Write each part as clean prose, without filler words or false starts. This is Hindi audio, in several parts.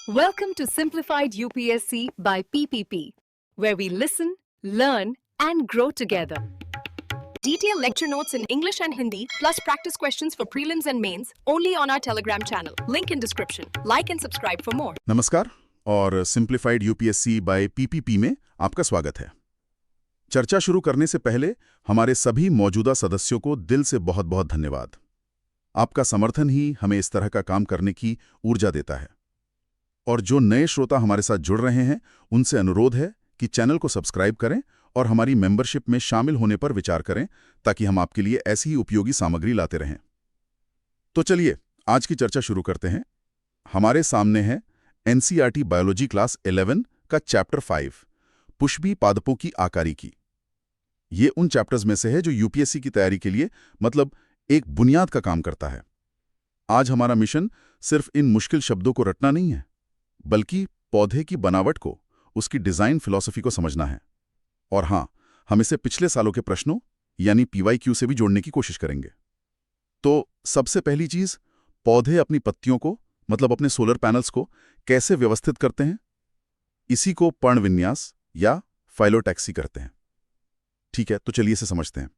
Welcome to Simplified UPSC by PPP, where we listen, learn, and grow together. Detailed lecture notes in English and Hindi, plus practice questions for prelims and mains, only on our Telegram channel. Link in description. Like and subscribe for more. नमस्कार और सिंप्लीफाइड यूपीएससी बाय पीपीपी में आपका स्वागत है। चर्चा शुरू करने से पहले हमारे सभी मौजूदा सदस्यों को दिल से बहुत बहुत धन्यवाद। आपका समर्थन ही हमें इस तरह का काम करने की ऊर्जा देता है। और जो नए श्रोता हमारे साथ जुड़ रहे हैं, उनसे अनुरोध है कि चैनल को सब्सक्राइब करें और हमारी मेंबरशिप में शामिल होने पर विचार करें, ताकि हम आपके लिए ऐसी ही उपयोगी सामग्री लाते रहें। तो चलिए आज की चर्चा शुरू करते हैं। हमारे सामने है एनसीईआरटी बायोलॉजी क्लास 11 का चैप्टर 5, पुष्पी पादपों की आकारिकी। ये उन चैप्टर्स में से है जो यूपीएससी की तैयारी के लिए मतलब एक बुनियाद का काम करता है। आज हमारा मिशन सिर्फ इन मुश्किल शब्दों को रटना नहीं है, बल्कि पौधे की बनावट को, उसकी डिजाइन फिलॉसफी को समझना है। और हां, हम इसे पिछले सालों के प्रश्नों यानी पीवाईक्यू से भी जोड़ने की कोशिश करेंगे। तो सबसे पहली चीज, पौधे अपनी पत्तियों को मतलब अपने सोलर पैनल्स को कैसे व्यवस्थित करते हैं? इसी को पर्णविन्यास या फाइलोटैक्सी करते हैं। ठीक है, तो चलिए इसे समझते हैं।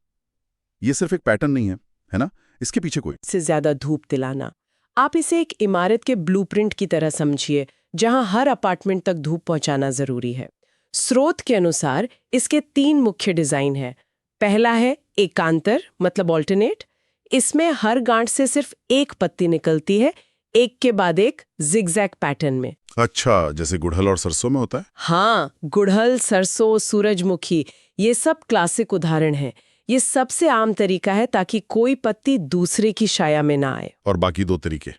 ये सिर्फ एक पैटर्न नहीं है ना? इसके पीछे कोई से ज्यादा धूप दिलाना। आप इसे एक इमारत के ब्लूप्रिंट की तरह समझिए, जहां हर अपार्टमेंट तक धूप पहुंचाना जरूरी है। स्रोत के अनुसार इसके 3 मुख्य डिजाइन हैं। पहला है एकांतर मतलब ऑल्टरनेट। इसमें हर गांठ से सिर्फ एक पत्ती निकलती है, एक के बाद एक जिगजैग पैटर्न में। अच्छा, जैसे गुड़हल और सरसों में होता है? हाँ, गुड़हल, सरसों, सूरजमुखी, ये सब क्लासिक उदाहरण हैं। ये सबसे आम तरीका है ताकि कोई पत्ती दूसरे की छाया में ना आए। और बाकी 2 तरीके,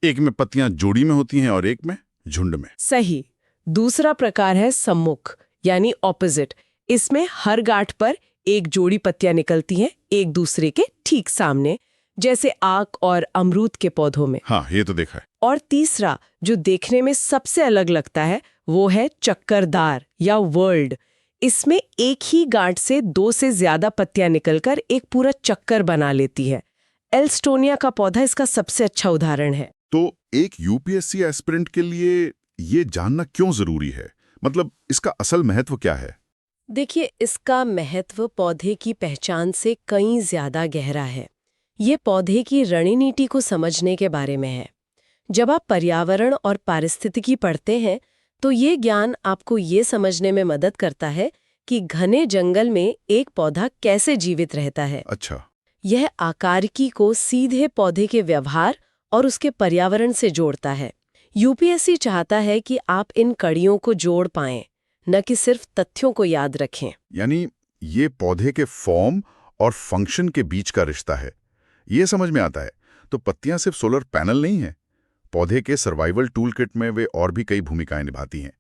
एक में पत्तियां जोड़ी में होती हैं और एक में झुंड में। सही। दूसरा प्रकार है सम्मुख यानी ऑपोजिट। इसमें हर गांठ पर एक जोड़ी पत्तियां निकलती हैं, एक दूसरे के ठीक सामने, जैसे आक और अमरूद के पौधों में। हाँ, ये तो देखा है। और तीसरा, जो देखने में सबसे अलग लगता है, वो है चक्करदार या वर्ल्ड। इसमें एक ही गांठ से 2 से ज्यादा पत्तियां निकलकर एक पूरा चक्कर बना लेती है। एल्स्टोनिया का पौधा इसका सबसे अच्छा उदाहरण है। तो एक यूपीएससी एस्पिरेंट के लिए ये जानना क्यों जरूरी है? मतलब इसका असल महत्व क्या है? देखिए, इसका महत्व पौधे की पहचान से कहीं ज्यादा गहरा है। ये पौधे की रणनीति को समझने के बारे में है। जब आप पर्यावरण और पारिस्थितिकी पढ़ते हैं, तो ये ज्ञान आपको ये समझने में मदद करता है कि घने जंगल में एक पौधा कैसे जीवित रहता है। अच्छा। यह आकारिकी को सीधे पौधे के व्यवहार और उसके पर्यावरण से जोड़ता है। यूपीएससी चाहता है कि आप इन कड़ियों को जोड़ पाएं, न कि सिर्फ तथ्यों को याद रखें। यानी ये पौधे के फॉर्म और फंक्शन के बीच का रिश्ता है। ये समझ में आता है। तो पत्तियां सिर्फ सोलर पैनल नहीं है, पौधे के सर्वाइवल टूल किट में वे और भी कई भूमिकाएं निभाती हैं।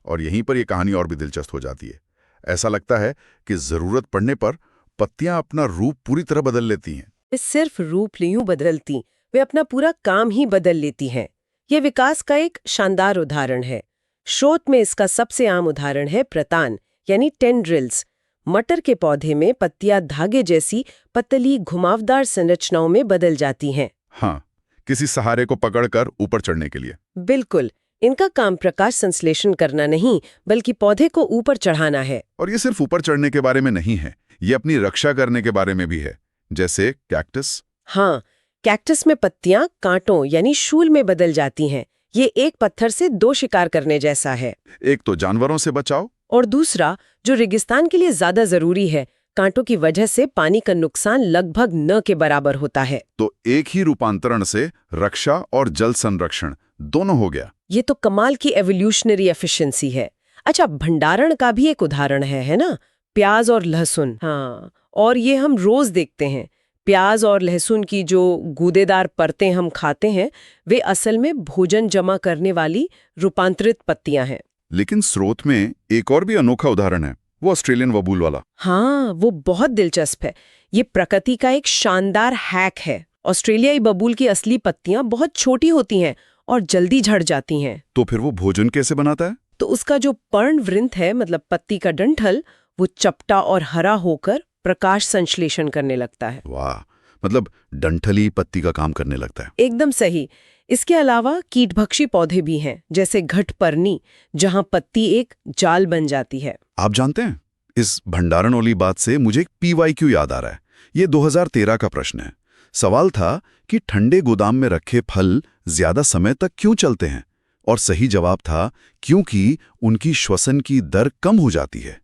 और यहीं पर यह कहानी और भी दिलचस्प हो जाती है। ऐसा लगता है कि जरूरत पड़ने पर पत्तियां अपना रूप पूरी तरह बदल लेती हैं। वे सिर्फ रूप नहीं बदलती, वे अपना पूरा काम ही बदल लेती हैं। यह विकास का एक शानदार उदाहरण है। स्रोत में इसका सबसे आम उदाहरण है प्रतान यानी टेंड्रिल्स। मटर के पौधे में पत्तियां धागे जैसी पतली घुमावदार संरचनाओं में बदल जाती हैं। हाँ, किसी सहारे को पकड़कर ऊपर चढ़ने के लिए। बिल्कुल। इनका काम प्रकाश संश्लेषण करना नहीं, बल्कि पौधे को ऊपर चढ़ाना है। और ये सिर्फ ऊपर चढ़ने के बारे में नहीं है, ये अपनी रक्षा करने के बारे में भी है, जैसे कैक्टस। हाँ, कैक्टस में पत्तियां कांटों यानी शूल में बदल जाती हैं। ये एक पत्थर से 2 शिकार करने जैसा है। एक तो जानवरों से बचाओ, और दूसरा, जो रेगिस्तान के लिए ज्यादा जरूरी है, कांटों की वजह से पानी का नुकसान लगभग न के बराबर होता है। तो एक ही रूपांतरण से रक्षा और जल संरक्षण दोनों हो गया। ये तो कमाल की एवोल्यूशनरी एफिशिएंसी है। अच्छा, भंडारण का भी एक उदाहरण है ना? प्याज और लहसुन। हाँ, और ये हम रोज देखते हैं। प्याज और लहसुन की जो गूदेदार परतें हम खाते हैं, वे असल में भोजन जमा करने वाली रूपांतरित पत्तियां हैं। लेकिन स्रोत में एक और भी अनोखा उदाहरण है, वो ऑस्ट्रेलियन बबूल वाला। हाँ, वो बहुत दिलचस्प है। ये प्रकृति का एक शानदार हैक है। ऑस्ट्रेलियाई बबूल की असली पत्तियां बहुत छोटी होती हैं और जल्दी झड़ जाती हैं। तो फिर वो भोजन कैसे बनाता है? तो उसका जो पर्णवृंत है, मतलब पत्ती का डंठल, वो चपटा और हरा होकर प्रकाश संश्लेषण करने लगता है। वाह, मतलब डंठल ही पत्ती का काम करने लगता है। एकदम सही। इसके अलावा कीटभक्षी पौधे भी हैं, जैसे घटपर्णी, जहां पत्ती एक जाल बन जाती है। आप जानते हैं, इस भंडारण वाली बात से मुझे एक PYQ याद आ रहा है। ये 2013 का प्रश्न है। सवाल था कि ठंडे गोदाम में रखे फल ज्यादा समय तक क्यों चलते हैं, और सही जवाब था क्योंकि उनकी श्वसन की दर कम हो जाती है।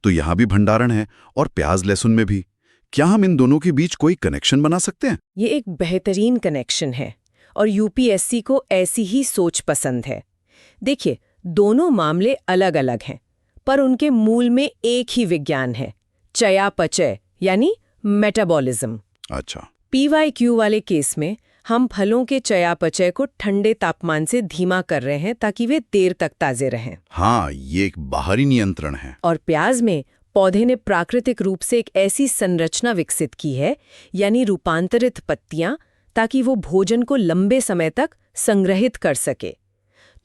तो यहां भी भंडारण है, और प्याज लहसुन में भी। क्या हम इन दोनों के बीच कोई कनेक्शन बना सकते हैं? ये एक बेहतरीन कनेक्शन है, और यूपीएससी को ऐसी ही सोच पसंद है। देखिए, दोनों मामले अलग अलग हैं, पर उनके मूल में एक ही विज्ञान है, चयापचय यानी मेटाबॉलिज्म। अच्छा। PYQ वाले केस में हम फलों के चयापचय को ठंडे तापमान से धीमा कर रहे हैं ताकि वे देर तक ताजे रहें। हाँ, ये एक बाहरी नियंत्रण है। और प्याज में पौधे ने प्राकृतिक रूप से एक ऐसी संरचना विकसित की है, यानी रूपांतरित पत्तियां, ताकि वो भोजन को लंबे समय तक संग्रहित कर सके।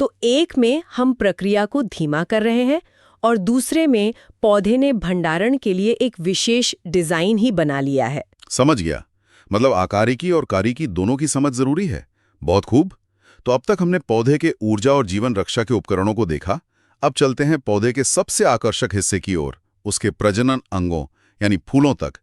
तो एक में हम प्रक्रिया को धीमा कर रहे हैं, और दूसरे में पौधे ने भंडारण के लिए एक विशेष डिजाइन ही बना लिया है। समझ गया। मतलब आकारिकी और कारिकी दोनों की समझ जरूरी है। बहुत खूब। तो अब तक हमने पौधे के ऊर्जा और जीवन रक्षा के उपकरणों को देखा। अब चलते हैं पौधे के सबसे आकर्षक हिस्से की ओर, उसके प्रजनन अंगों यानी फूलों तक।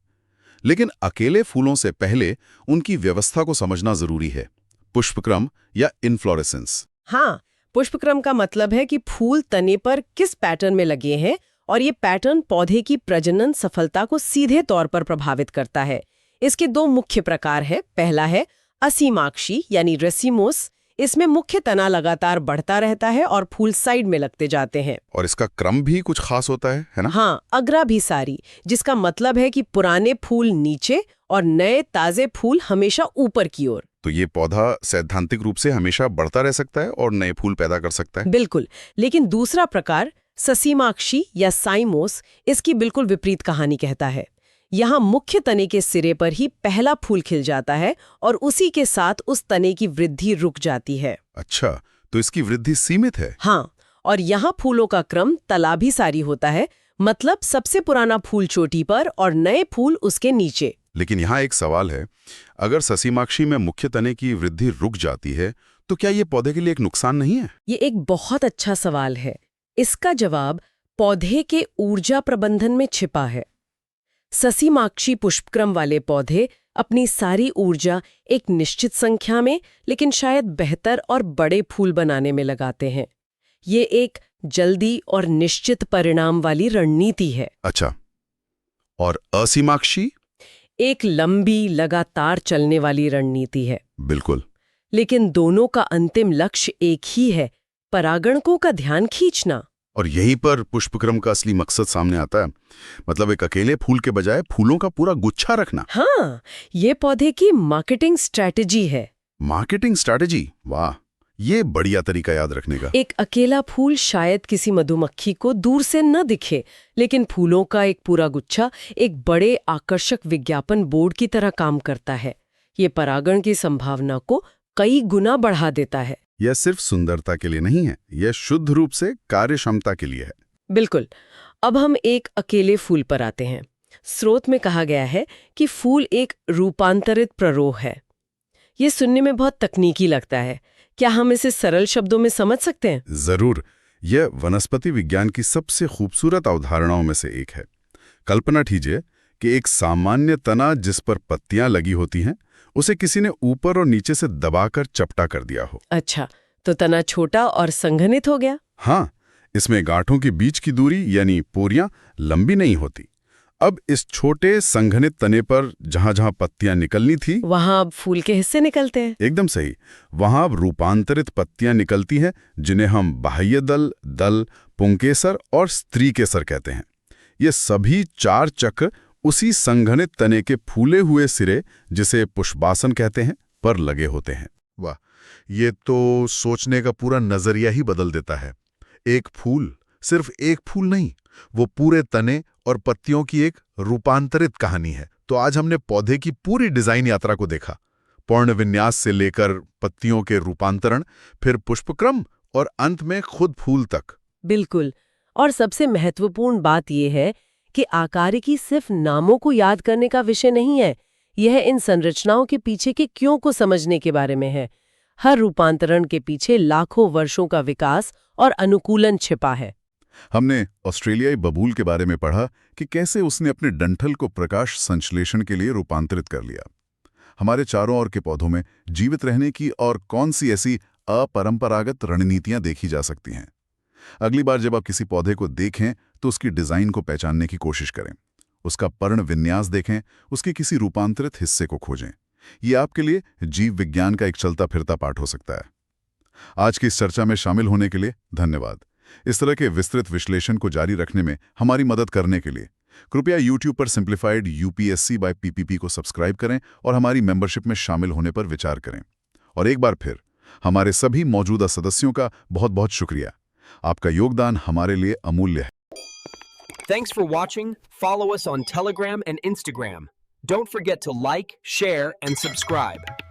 लेकिन अकेले फूलों से पहले उनकी व्यवस्था को समझना जरूरी है। पुष्पक्रम या इन्फ्लोरेसेंस। हाँ, पुष्पक्रम का मतलब है कि फूल तने पर किस पैटर्न में लगे हैं, और ये पैटर्न पौधे की प्रजनन सफलता को सीधे तौर पर प्रभावित करता है। इसके दो मुख्य प्रकार है। पहला है असीमाक्षी यानी रेसिमोस। इसमें मुख्य तना लगातार बढ़ता रहता है और फूल साइड में लगते जाते हैं। और इसका क्रम भी कुछ खास होता है ना? हाँ, अग्राभिसारी, जिसका मतलब है कि पुराने फूल नीचे और नए ताजे फूल हमेशा ऊपर की ओर। तो ये पौधा सैद्धांतिक रूप से हमेशा बढ़ता रह सकता है और नए फूल पैदा कर सकता है। बिल्कुल। लेकिन दूसरा प्रकार ससीमाक्षी या साइमोस इसकी बिल्कुल विपरीत कहानी कहता है। यहाँ मुख्य तने के सिरे पर ही पहला फूल खिल जाता है और उसी के साथ उस तने की वृद्धि रुक जाती है। अच्छा, तो इसकी वृद्धि सीमित है। हाँ, और यहाँ फूलों का क्रम तलाभिसारी होता है, मतलब सबसे पुराना फूल चोटी पर और नए फूल उसके नीचे। लेकिन यहाँ एक सवाल है, अगर ससीमाक्षी में मुख्य तने की वृद्धि रुक जाती है तो क्या ये पौधे के लिए एक नुकसान नहीं है? ये एक बहुत अच्छा सवाल है। इसका जवाब पौधे के ऊर्जा प्रबंधन में छिपा है। ससीमाक्षी पुष्पक्रम वाले पौधे अपनी सारी ऊर्जा एक निश्चित संख्या में, लेकिन शायद बेहतर और बड़े फूल बनाने में लगाते हैं। ये एक जल्दी और निश्चित परिणाम वाली रणनीति है। अच्छा, और असीमाक्षी? एक लंबी लगातार चलने वाली रणनीति है। बिल्कुल। लेकिन दोनों का अंतिम लक्ष्य एक ही है, परागणकों का ध्यान खींचना। और यहीं पर पुष्पक्रम का असली मकसद सामने आता है। मतलब एक अकेले फूल के बजाय फूलों का पूरा गुच्छा रखना। हाँ, ये पौधे की मार्केटिंग स्ट्रैटेजी है। Marketing strategy? वाह, ये बढ़िया तरीका याद रखने का। एक अकेला फूल शायद किसी मधुमक्खी को दूर से न दिखे, लेकिन फूलों का एक पूरा गुच्छा एक बड़े आकर्षक विज्ञापन बोर्ड की तरह काम करता है। ये परागण की संभावना को कई गुना बढ़ा देता है। यह सिर्फ सुंदरता के लिए नहीं है, यह शुद्ध रूप से कार्यक्षमता के लिए है। बिल्कुल। अब हम एक अकेले फूल पर आते हैं। स्रोत में कहा गया है कि फूल एक रूपांतरित प्ररोह है। ये सुनने में बहुत तकनीकी लगता है। क्या हम इसे सरल शब्दों में समझ सकते हैं? जरूर। यह वनस्पति विज्ञान की सबसे खूबसूरत अवधारणाओं में से एक है। कल्पना कीजिए कि एक सामान्य तना जिस पर पत्तियां लगी होती हैं, उसे किसी ने ऊपर और नीचे से दबाकर चपटा कर दिया हो। अच्छा, तो तना छोटा और संघनित हो गया। हाँ, इसमें गांठों के बीच की दूरी यानी पोरियां लंबी नहीं होती। अब इस छोटे संघनित तने पर जहां जहां पत्तियां निकलनी थी, वहां अब फूल के हिस्से निकलते हैं। एकदम सही। वहां अब रूपांतरित पत्तियां निकलती हैं, जिन्हें हम बाह्य दल, पुंकेसर और स्त्री केसर कहते हैं। ये सभी 4 चक्र उसी संघनित तने के फूले हुए सिरे, जिसे पुष्पासन कहते हैं, पर लगे होते हैं। वाह, ये तो सोचने का पूरा नजरिया ही बदल देता है। एक फूल सिर्फ एक फूल नहीं, वो पूरे तने और पत्तियों की एक रूपांतरित कहानी है। तो आज हमने पौधे की पूरी डिजाइन यात्रा को देखा, पर्ण विन्यास से लेकर पत्तियों के रूपांतरण, फिर पुष्पक्रम और अंत में खुद फूल तक। बिल्कुल। और सबसे महत्वपूर्ण बात यह है कि आकारिकी सिर्फ नामों को याद करने का विषय नहीं है, यह इन संरचनाओं के पीछे के क्यों को समझने के बारे में है। हर रूपांतरण के पीछे लाखों वर्षों का विकास और अनुकूलन छिपा है। हमने ऑस्ट्रेलियाई बबूल के बारे में पढ़ा कि कैसे उसने अपने डंठल को प्रकाश संश्लेषण के लिए रूपांतरित कर लिया। हमारे चारों ओर के पौधों में जीवित रहने की और कौन सी ऐसी अपरंपरागत रणनीतियां देखी जा सकती हैं। अगली बार जब आप किसी पौधे को देखें तो उसकी डिजाइन को पहचानने की कोशिश करें, उसका पर्ण विन्यास देखें, उसके किसी रूपांतरित हिस्से को खोजें। ये आपके लिए जीव विज्ञान का एक चलता फिरता पाठ हो सकता है। आज की इस चर्चा में शामिल होने के लिए धन्यवाद। इस तरह के विस्तृत विश्लेषण को जारी रखने में हमारी मदद करने के लिए कृपया YouTube पर सिंप्लीफाइड यूपीएससी बाय पीपीपी को सब्सक्राइब करें और हमारी मेंबरशिप में शामिल होने पर विचार करें। और एक बार फिर हमारे सभी मौजूदा सदस्यों का बहुत बहुत शुक्रिया। आपका योगदान हमारे लिए अमूल्य है। Thanks for watching. Follow us on Telegram and Instagram. Don't forget to like, share, and subscribe.